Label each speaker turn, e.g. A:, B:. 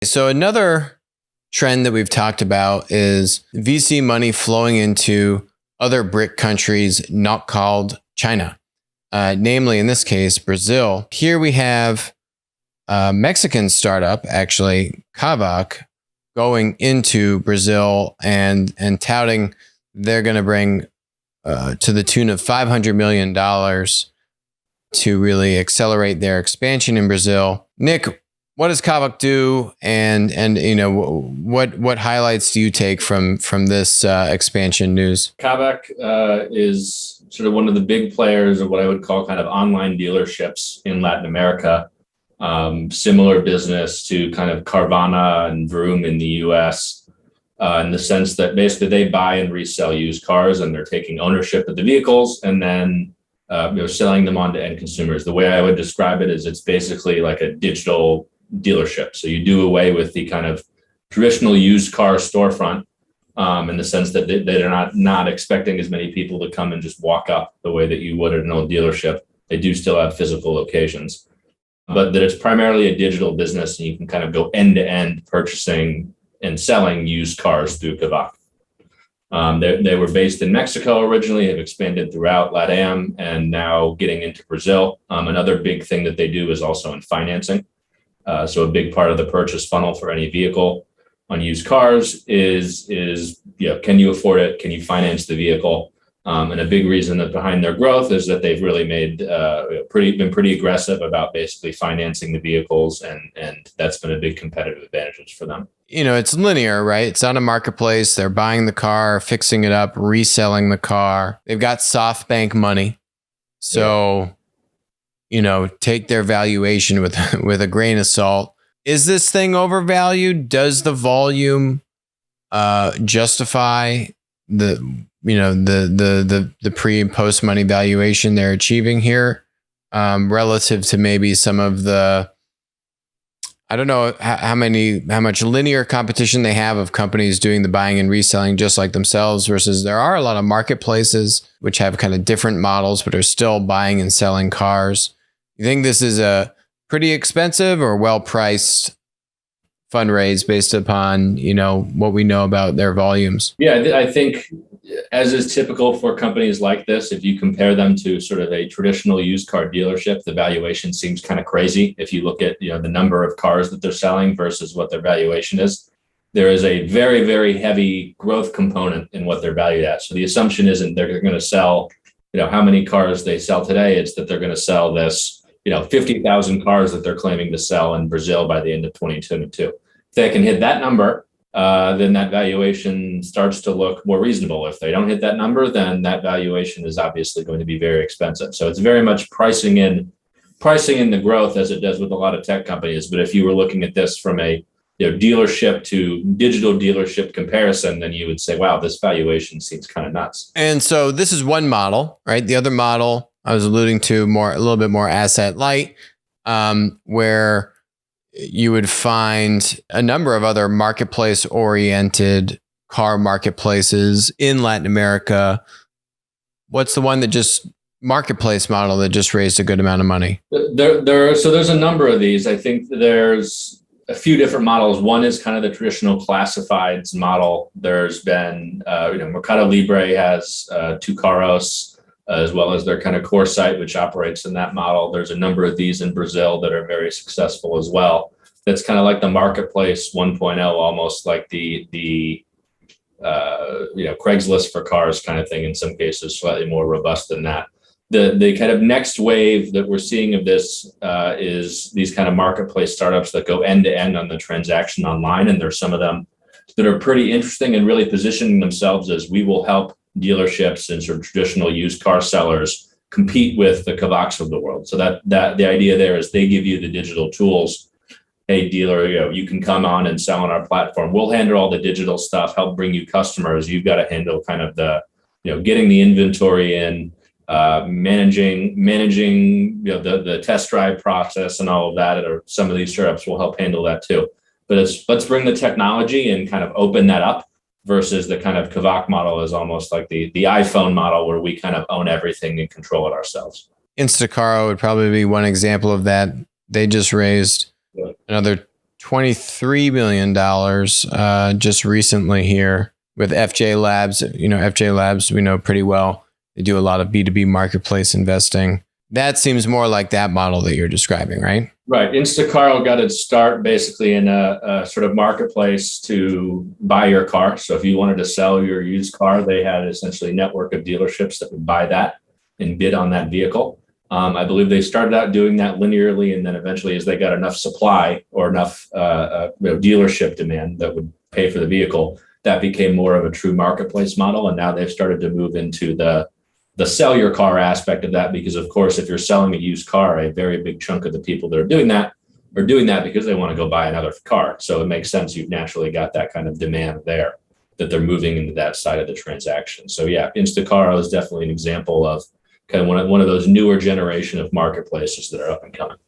A: So another trend that we've talked about is VC money flowing into other BRIC countries not called China, namely in this case, Brazil. Here we have a Mexican startup, actually, Kavak, going into Brazil and touting they're going to bring to the tune of $500 million to really accelerate their expansion in Brazil. Nick, what does Kavak do, and what highlights do you take from this expansion news?
B: Kavak is sort of one of the big players of what I would call kind of online dealerships in Latin America. Similar business to kind of Carvana and Vroom in the US, in the sense that basically they buy and resell used cars, and they're taking ownership of the vehicles and then selling them on to end consumers. The way I would describe it is it's basically like a digital dealership. So you do away with the kind of traditional used car storefront, in the sense that they're not expecting as many people to come and just walk up the way that you would at an old dealership. They do still have physical locations, but that it's primarily a digital business, and you can kind of go end to end purchasing and selling used cars through Kavak. They were based in Mexico originally, have expanded throughout LatAm, and now getting into Brazil. Another big thing that they do is also in financing. So a big part of the purchase funnel for any vehicle on used cars is can you afford it? Can you finance the vehicle? And a big reason that behind their growth is that they've really been pretty aggressive about basically financing the vehicles, and that's been a big competitive advantage for them.
A: It's linear, right? It's on a marketplace. They're buying the car, fixing it up, reselling the car. They've got SoftBank money. So, take their valuation with a grain of salt. Is this thing overvalued? Does the volume justify the pre and post money valuation they're achieving here, relative to maybe some of the, I don't know how much linear competition they have of companies doing the buying and reselling just like themselves, versus there are a lot of marketplaces which have kind of different models but are still buying and selling cars. You think this is a pretty expensive or well-priced fundraise based upon, what we know about their volumes?
B: Yeah, I think, as is typical for companies like this, if you compare them to sort of a traditional used car dealership, the valuation seems kind of crazy. If you look at the number of cars that they're selling versus what their valuation is, there is a very, very heavy growth component in what they're valued at. So the assumption isn't they're going to sell, how many cars they sell today. It's that they're going to sell this, 50,000 cars that they're claiming to sell in Brazil by the end of 2022. If they can hit that number, then that valuation starts to look more reasonable. If they don't hit that number, then that valuation is obviously going to be very expensive. So it's very much pricing in the growth, as it does with a lot of tech companies. But if you were looking at this from a dealership to digital dealership comparison, then you would say, wow, this valuation seems kind of nuts.
A: And so this is one model, right? The other model I was alluding to a little bit more asset light, where you would find a number of other marketplace-oriented car marketplaces in Latin America. What's the one marketplace model that just raised a good amount of money?
B: There's a number of these. I think there's a few different models. One is kind of the traditional classifieds model. There's been, Mercado Libre has Tucaros, as well as their kind of core site, which operates in that model. There's a number of these in Brazil that are very successful as well. That's kind of like the marketplace 1.0, almost like the Craigslist for cars kind of thing. In some cases, slightly more robust than that. The kind of next wave that we're seeing of this is these kind of marketplace startups that go end to end on the transaction online. And there's some of them that are pretty interesting and really positioning themselves as, we will help dealerships and sort of traditional used car sellers compete with the Kavaks of the world. So that the idea there is they give you the digital tools. Hey, dealer, you can come on and sell on our platform. We'll handle all the digital stuff, help bring you customers. You've got to handle kind of the, getting the inventory in, managing the test drive process and all of that. Or some of these startups will help handle that too. But let's bring the technology and kind of open that up, versus the kind of Kavak model is almost like the iPhone model, where we kind of own everything and control it ourselves.
A: Instacaro would probably be one example of that. They just raised another $23 million just recently here with FJ Labs. FJ Labs, we know pretty well. They do a lot of B2B marketplace investing. That seems more like that model that you're describing, right?
B: Right. Instacart got its start basically in a sort of marketplace to buy your car. So if you wanted to sell your used car, they had essentially a network of dealerships that would buy that and bid on that vehicle. I believe they started out doing that linearly, and then eventually, as they got enough supply or enough dealership demand that would pay for the vehicle, that became more of a true marketplace model. And now they've started to move into the sell your car aspect of that, because of course, if you're selling a used car, a very big chunk of the people that are doing that because they want to go buy another car. So it makes sense. You've naturally got that kind of demand there that they're moving into that side of the transaction. So yeah, Instacart is definitely an example of kind of one of those newer generation of marketplaces that are up and coming.